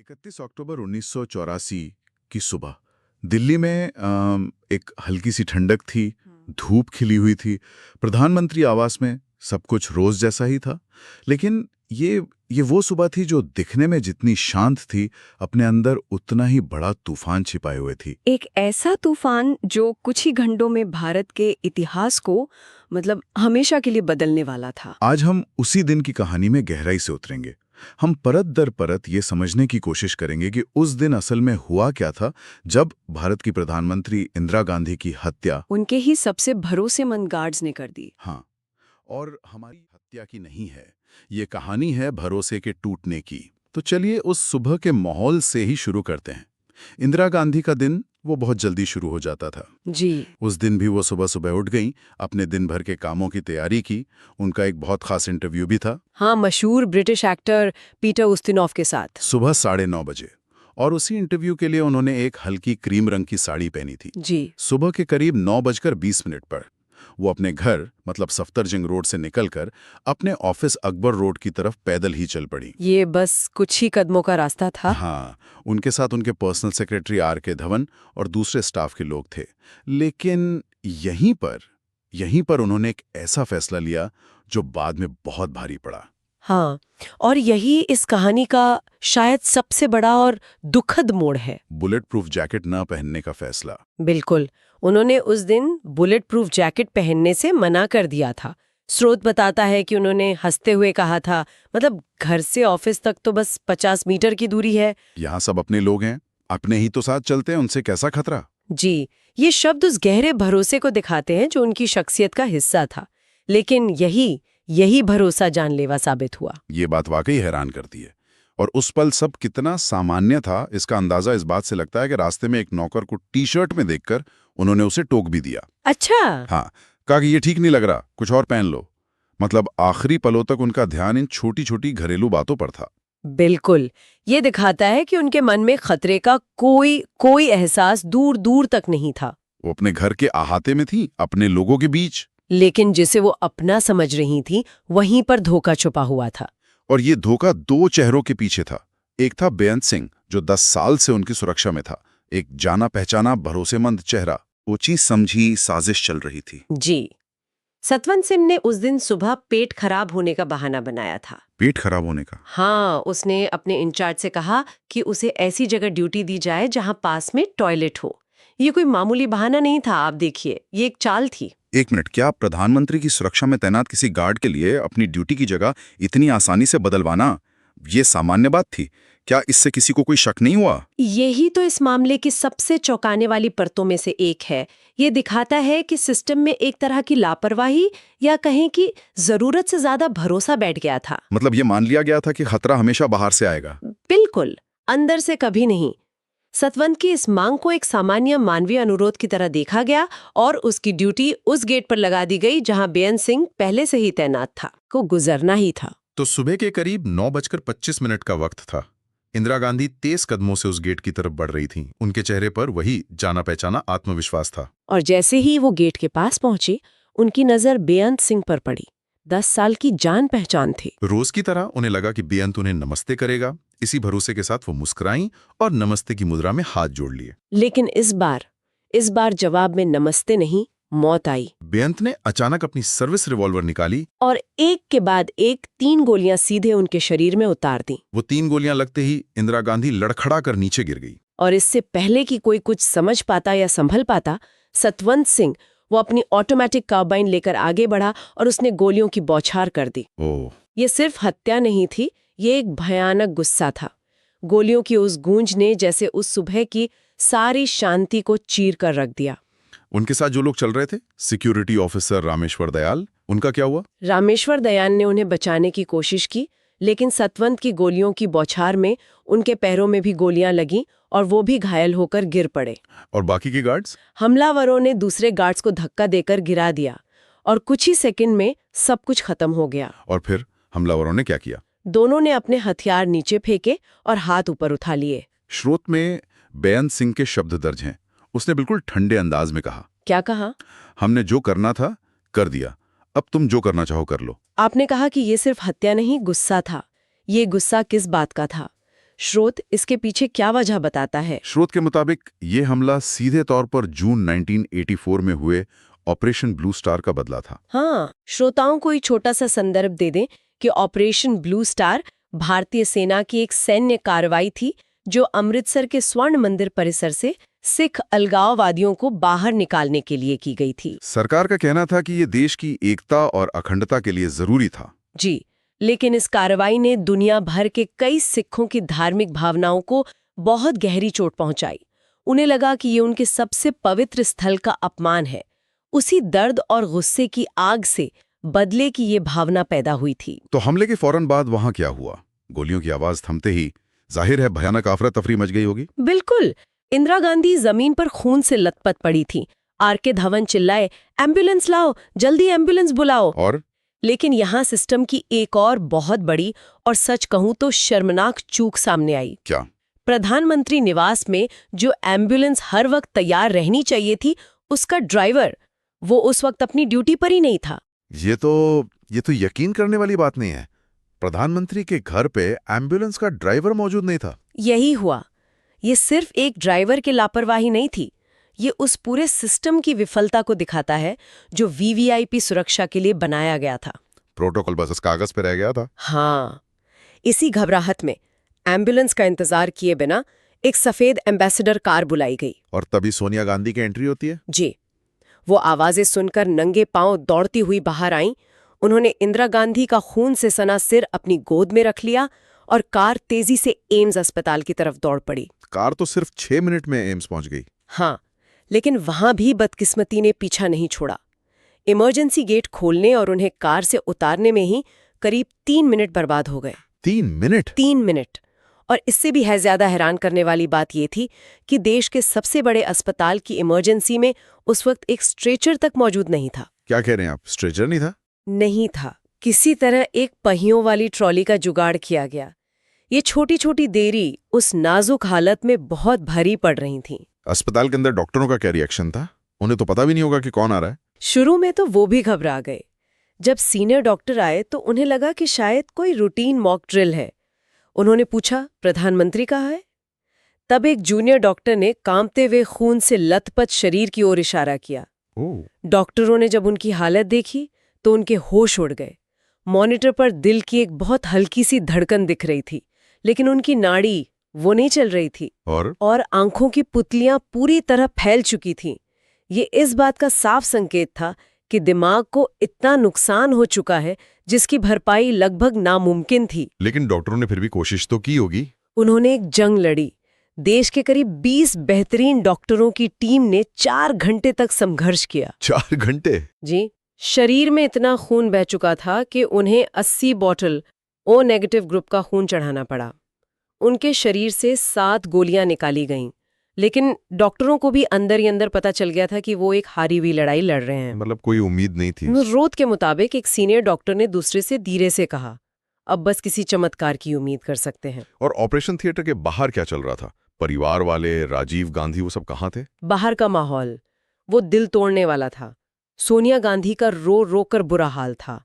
31 अक्टूबर 1984 की सुबह दिल्ली में एक हल्की सी ठंडक थी। धूप खिली हुई थी। प्रधानमंत्री आवास में सब कुछ रोज जैसा ही था, लेकिन ये वो सुबह थी जो दिखने में जितनी शांत थी, अपने अंदर उतना ही बड़ा तूफान छिपाए हुए थी। एक ऐसा तूफान जो कुछ ही घंटों में भारत के इतिहास को हमेशा के लिए बदलने वाला था। आज हम उसी दिन की कहानी में गहराई से उतरेंगे। हम परत दर परत ये समझने की कोशिश करेंगे कि उस दिन असल में हुआ क्या था, जब भारत की प्रधानमंत्री इंदिरा गांधी की हत्या उनके ही सबसे भरोसेमंद गार्ड्स ने कर दी। हाँ, और हमारी हत्या की नहीं है, ये कहानी है भरोसे के टूटने की। तो चलिए उस सुबह के माहौल से ही शुरू करते हैं। इंदिरा गांधी का दिन वो बहुत जल्दी शुरू हो जाता था जी। उस दिन भी वो सुबह सुबह उठ गईं, अपने दिन भर के कामों की तैयारी की। उनका एक बहुत खास इंटरव्यू भी था। हाँ, मशहूर ब्रिटिश एक्टर पीटर उस्तिनॉफ के साथ। सुबह 9:30 बजे। और उसी इंटरव्यू के लिए उन्होंने एक हल्की क्रीम रंग की साड़ी पहनी थी। जी। सुबह के करीब 9:20 पर वो अपने घर सफदरजंग रोड से निकलकर अपने ऑफिस अकबर रोड की तरफ पैदल ही चल पड़ी। ये बस कुछ ही कदमों का रास्ता था। हाँ, उनके साथ उनके पर्सनल सेक्रेटरी R.K. धवन और दूसरे स्टाफ के लोग थे। लेकिन यहीं पर उन्होंने एक ऐसा फैसला लिया जो बाद में बहुत भारी पड़ा। हाँ, और यही इस कहानी का शायद सबसे बड़ा और दुखद मोड़ है। बुलेट प्रूफ जैकेट न पहनने का फैसला। बिल्कुल, उन्होंने उस दिन बुलेट प्रूफ जैकेट पहनने से मना कर दिया था। स्रोत बताता है कि उन्होंने हंसते हुए कहा था, घर से ऑफिस तक तो बस 50 मीटर की दूरी है। यहाँ सब अपने लोग हैं, अपने ही तो साथ चलते हैं, उनसे कैसा खतरा। जी, ये शब्द उस गहरे भरोसे को दिखाते हैं जो उनकी शख्सियत का हिस्सा था। लेकिन यही भरोसा जानलेवा साबित हुआ। ये बात वाकई हैरान करती है। और उस पल सब कितना सामान्य था, इसका अंदाजा इस बात से लगता है कि रास्ते में एक नौकर को टी-शर्ट में देखकर उन्होंने उसे टोक भी दिया। अच्छा। हाँ, कहा कि ये ठीक नहीं लग रहा, कुछ और पहन लो। आखिरी पलों तक उनका ध्यान इन छोटी छोटी घरेलू बातों पर था। बिल्कुल, ये दिखाता है कि उनके मन में खतरे का कोई एहसास दूर दूर तक नहीं था। वो अपने घर के अहाते में थी, अपने लोगों के बीच। लेकिन जिसे वो अपना समझ रही थी, वहीं पर धोखा छुपा हुआ था। और ये धोखा दो चेहरों के पीछे था। एक था बेअंत सिंह, जो 10 साल से उनकी सुरक्षा में था। एक जाना पहचाना भरोसेमंद चेहरा। ऊंची समझी साजिश चल रही थी। जी। सतवंत सिंह ने उस दिन सुबह पेट खराब होने का बहाना बनाया था। पेट खराब होने का? हाँ, उसने अपने इंचार्ज से कहा कि उसे ऐसी जगह ड्यूटी दी जाए जहां पास में टॉयलेट हो। ये कोई मामूली बहाना नहीं था, आप देखिए, ये एक चाल थी। एक मिनट, क्या प्रधानमंत्री की सुरक्षा में तैनात किसी गार्ड के लिए अपनी ड्यूटी की जगह इतनी आसानी से बदलवाना ये सामान्य बात थी? क्या इससे किसी को कोई शक नहीं हुआ? यही तो इस मामले की सबसे चौंकाने वाली परतों में से एक है। ये दिखाता है कि सिस्टम में एक तरह की लापरवाही या कहें कि जरूरत से ज्यादा भरोसा बैठ गया था। ये मान लिया गया था कि खतरा हमेशा बाहर से आएगा। बिल्कुल, अंदर से कभी नहीं। सतवंत की इस मांग को एक सामान्य मानवीय अनुरोध की तरह देखा गया और उसकी ड्यूटी उस गेट पर लगा दी गई जहां बेअंत सिंह पहले से ही तैनात था। को गुजरना ही था। तो सुबह के करीब 9:25 का वक्त था। इंदिरा गांधी तेज कदमों से उस गेट की तरफ बढ़ रही थीं। उनके चेहरे पर वही जाना पहचाना आत्मविश्वास था। और जैसे ही वो गेट के पास पहुंची, उनकी नजर बेअंत सिंह पर पड़ी। 10 साल की जान पहचान थी। रोज की तरह उन्हें लगा कि बेअंत उन्हें नमस्ते करेगा। इसी भरोसे के साथ वो मुस्कुराईं और नमस्ते की मुद्रा में हाथ जोड़ लिए। लेकिन इस बार जवाब में नमस्ते नहीं, मौत आई। बेअंत ने अचानक अपनी सर्विस रिवॉल्वर निकाली और एक के बाद एक 3 गोलियां सीधे उनके शरीर में उतार दी। वो 3 गोलियां लगते ही इंदिरा गांधी लड़खड़ा कर नीचे गिर गई। और इससे पहले कि कोई कुछ समझ पाता या संभल पाता, सतवंत सिंह वो अपनी ऑटोमेटिक कार्बाइन लेकर आगे बढ़ा और उसने गोलियों की बौछार कर दी। ये सिर्फ हत्या नहीं थी, ये एक भयानक गुस्सा था। गोलियों की उस गूंज ने जैसे उस सुबह की सारी शांति को चीर कर रख दिया। उनके साथ जो लोग चल रहे थे, सिक्योरिटी ऑफिसर रामेश्वर दयाल, उनका क्या हुआ? रामेश्वर दयाल ने उन्हें बचाने की कोशिश की, लेकिन सतवंत की गोलियों की बौछार में उनके पैरों में भी गोलियां लगीं और वो भी घायल होकर गिर पड़े। और बाकी के गार्ड्स? हमलावरों ने दूसरे गार्ड्स को धक्का देकर गिरा दिया और कुछ ही सेकंड में सब कुछ खत्म हो गया। और फिर हमलावरों ने क्या किया? दोनों ने अपने हथियार नीचे फेंके और हाथ ऊपर उठा लिए। स्रोत में बेअंत सिंह के शब्द दर्ज हैं। उसने बिल्कुल ठंडे अंदाज में कहा। क्या कहा? हमने जो करना था कर दिया, अब तुम जो करना चाहो कर लो। आपने कहा कि ये सिर्फ हत्या नहीं, गुस्सा था। ये गुस्सा किस बात का था? स्रोत इसके पीछे क्या वजह बताता है? स्रोत के मुताबिक ये हमला सीधे तौर पर जून 1984 में हुए ऑपरेशन ब्लू स्टार का बदला था। हाँ, श्रोताओं को एक छोटा सा संदर्भ दे दें कि ऑपरेशन ब्लू स्टार भारतीय सेना की एक सैन्य कार्रवाई थी जो अमृतसर के स्वर्ण मंदिर परिसर से सिख अलगाववादियों को बाहर निकालने के लिए की गई थी। सरकार का कहना था कि ये देश की एकता और अखंडता के लिए जरूरी था। जी, लेकिन इस कार्रवाई ने दुनिया भर के कई सिखों की धार्मिक भावनाओं को बहुत गहरी चोट पहुंचाई। उन्हें लगा कि ये उनके सबसे पवित्र स्थल का अपमान है। उसी दर्द और गुस्से की आग से बदले की ये भावना पैदा हुई थी। तो हमले के फौरन बाद वहां क्या हुआ? गोलियों की आवाज थमते ही जाहिर है भयानक अफरा तफरी मच गई होगी। बिल्कुल। इंदिरा गांधी जमीन पर खून से लथपथ पड़ी थी। आर.के. धवन चिल्लाए, एम्बुलेंस लाओ, जल्दी एम्बुलेंस बुलाओ। और लेकिन यहाँ सिस्टम की एक और बहुत बड़ी और सच कहूं तो शर्मनाक चूक सामने आई। क्या? प्रधानमंत्री निवास में जो एम्बुलेंस हर वक्त तैयार रहनी चाहिए थी, उसका ड्राइवर वो उस वक्त अपनी ड्यूटी पर ही नहीं था। ये तो यकीन करने वाली बात नहीं है। प्रधानमंत्री के घर पे एम्बुलेंस का ड्राइवर मौजूद नहीं था। यही हुआ। ये सिर्फ एक ड्राइवर की लापरवाही नहीं थी, ये उस पूरे सिस्टम की विफलता को दिखाता है जो वीवीआईपी सुरक्षा के लिए बनाया गया था। प्रोटोकॉल बस कागज पे रह गया था। हाँ, इसी घबराहट में एम्बुलेंस का इंतजार किए बिना एक सफेद एम्बेसडर कार बुलाई गई। और तभी सोनिया गांधी की एंट्री होती है। जी, वो आवाजें सुनकर नंगे पांव दौड़ती हुई बाहर आईं। उन्होंने इंदिरा गांधी का खून से सना सिर अपनी गोद में रख लिया और कार तेजी से एम्स अस्पताल की तरफ दौड़ पड़ी। कार तो सिर्फ 6 मिनट में एम्स पहुंच गई। हाँ, लेकिन वहां भी बदकिस्मती ने पीछा नहीं छोड़ा। इमरजेंसी गेट खोलने और उन्हें कार से उतारने में ही करीब 3 मिनट बर्बाद हो गए। 3 मिनट? 3 मिनट। और इससे भी ज्यादा हैरान करने वाली बात ये थी कि देश के सबसे बड़े अस्पताल की इमरजेंसी में उस वक्त एक स्ट्रेचर तक मौजूद नहीं था। क्या कह रहे हैं आप? स्ट्रेचर नहीं था? नहीं था। किसी तरह एक पहियों वाली ट्रॉली का जुगाड़ किया गया। ये छोटी छोटी देरी उस नाजुक हालत में बहुत भारी पड़ रही थी। अस्पताल के अंदर डॉक्टरों का क्या रिएक्शन था? उन्हें तो पता भी नहीं होगा कि कौन आ रहा है। शुरू में तो वो भी घबरा गए। जब सीनियर डॉक्टर आए तो उन्हें लगा कि शायद कोई रूटीन मॉक ड्रिल है। उन्होंने पूछा, प्रधानमंत्री कहाँ है? तब एक जूनियर डॉक्टर ने कांपते हुए खून से लथपथ शरीर की ओर इशारा किया। डॉक्टरों ने जब उनकी हालत देखी तो उनके होश उड़ गए। मॉनिटर पर दिल की एक बहुत हल्की सी धड़कन दिख रही थी, लेकिन उनकी नाड़ी वो नहीं चल रही थी और आंखों की पुतलियां पूरी तरह फैल चुकी थीं। ये इस बात का साफ संकेत था कि दिमाग को इतना नुकसान हो चुका है जिसकी भरपाई लगभग नामुमकिन थी। लेकिन डॉक्टरों ने फिर भी कोशिश तो की होगी। उन्होंने एक जंग लड़ी। देश के करीब 20 बेहतरीन डॉक्टरों की टीम ने 4 घंटे तक संघर्ष किया। 4 घंटे? जी। शरीर में इतना खून बह चुका था कि उन्हें 80 बॉटल ओ नेगेटिव ग्रुप का खून चढ़ाना पड़ा। उनके शरीर से 7 गोलियां निकाली गईं, लेकिन डॉक्टरों को भी अंदर ही अंदर पता चल गया था कि वो एक हारी हुई लड़ाई लड़ रहे हैं। मतलब कोई उम्मीद नहीं थी। रोत के मुताबिक एक सीनियर डॉक्टर ने दूसरे से धीरे से कहा, अब बस किसी चमत्कार की उम्मीद कर सकते हैं। और ऑपरेशन थिएटर के बाहर क्या चल रहा था? परिवार वाले, राजीव गांधी, वो सब कहाँ थे? बाहर का माहौल वो दिल तोड़ने वाला था। सोनिया गांधी का रो रो कर बुरा हाल था।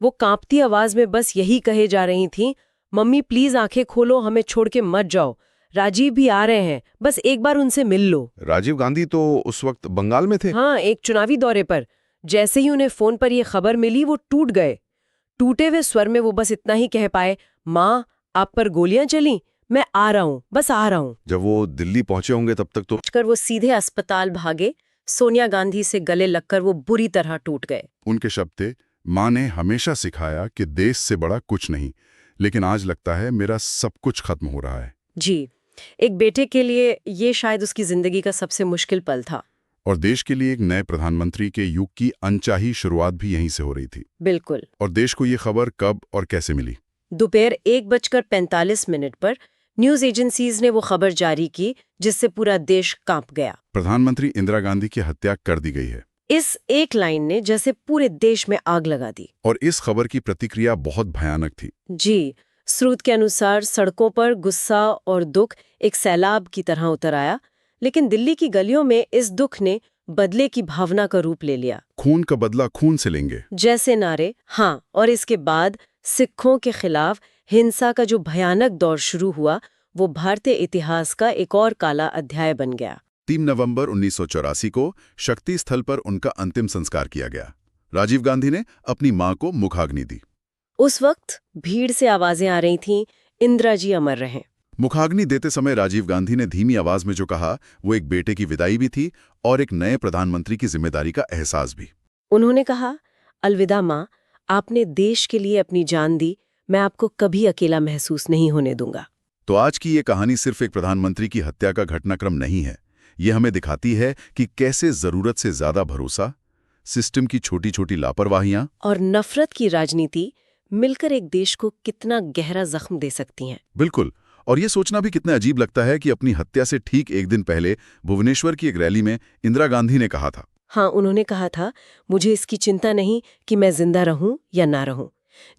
वो कांपती आवाज में बस यही कहे जा रही थी, मम्मी प्लीज आंखें खोलो, हमें छोड़ के मत जाओ, राजीव भी आ रहे हैं, बस एक बार उनसे मिल लो। राजीव गांधी तो उस वक्त बंगाल में थे। हाँ, एक चुनावी दौरे पर। जैसे ही उन्हें फोन पर यह खबर मिली वो टूट गए। टूटे हुए स्वर में वो बस इतना ही कह पाए, माँ आप पर गोलियां चली, मैं आ रहा हूँ, बस आ रहा हूँ। जब वो दिल्ली पहुंचे होंगे तब तक तो वो सीधे अस्पताल भागे। सोनिया गांधी से गले लगकर वो बुरी तरह टूट गए। उनके शब्द थे, माँ ने हमेशा सिखाया कि देश से बड़ा कुछ नहीं, लेकिन आज लगता है मेरा सब कुछ खत्म हो रहा है। जी, एक बेटे के लिए ये शायद उसकी जिंदगी का सबसे मुश्किल पल था। और देश के लिए एक नए प्रधानमंत्री के युग की अनचाही शुरुआत भी यहीं से हो रही थी। बिल्कुल। और देश को ये खबर कब और कैसे मिली? दोपहर 1:45 पर न्यूज एजेंसीज ने वो खबर जारी की जिससे पूरा देश कांप गया। प्रधानमंत्री इंदिरा गांधी की हत्या कर दी गई है। इस एक लाइन ने जैसे पूरे देश में आग लगा दी। और इस खबर की प्रतिक्रिया बहुत भयानक थी। जी, स्रोत के अनुसार सड़कों पर गुस्सा और दुख एक सैलाब की तरह उतर आया, लेकिन दिल्ली की गलियों में इस दुख ने बदले की भावना का रूप ले लिया। खून का बदला खून से लेंगे जैसे नारे। हाँ, और इसके बाद सिखों के खिलाफ हिंसा का जो भयानक दौर शुरू हुआ वो भारतीय इतिहास का एक और काला अध्याय बन गया। 3 नवंबर 1984 को शक्ति स्थल पर उनका अंतिम संस्कार किया गया। राजीव गांधी ने अपनी मां को मुखाग्नि दी। उस वक्त भीड़ से आवाजें आ रही थीं, इंदिरा जी अमर रहें। मुखाग्नि देते समय राजीव गांधी ने धीमी आवाज में जो कहा, वो एक बेटे की विदाई भी थी और एक नए प्रधानमंत्री की जिम्मेदारी का एहसास भी। उन्होंने कहा, अलविदा माँ, आपने देश के लिए अपनी जान दी, मैं आपको कभी अकेला महसूस नहीं होने दूंगा। तो आज की ये कहानी सिर्फ एक प्रधानमंत्री की हत्या का घटनाक्रम नहीं है। ये हमें दिखाती है कि कैसे जरूरत से ज्यादा भरोसा, सिस्टम की छोटी छोटी लापरवाहियां और नफरत की राजनीति मिलकर एक देश को कितना गहरा जख्म दे सकती हैं। बिल्कुल। और ये सोचना भी कितना अजीब लगता है कि अपनी हत्या से ठीक एक दिन पहले भुवनेश्वर की एक रैली में इंदिरा गांधी ने कहा था, हाँ, उन्होंने कहा था, मुझे इसकी चिंता नहीं कि मैं जिंदा रहूं या ना रहूं।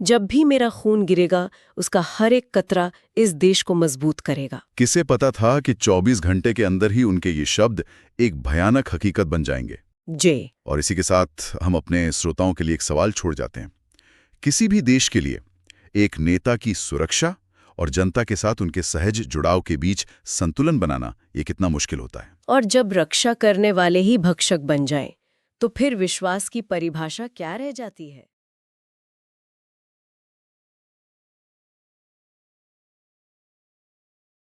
जब भी मेरा खून गिरेगा, उसका हर एक कतरा इस देश को मजबूत करेगा। किसे पता था कि 24 घंटे के अंदर ही उनके ये शब्द एक भयानक हकीकत बन जाएंगे। जय। और इसी के साथ हम अपने श्रोताओं के लिए एक सवाल छोड़ जाते हैं। किसी भी देश के लिए एक नेता की सुरक्षा और जनता के साथ उनके सहज जुड़ाव के बीच संतुलन बनाना ये कितना मुश्किल होता है। और जब रक्षा करने वाले ही भक्षक बन जाएं, तो फिर विश्वास की परिभाषा क्या रह जाती है?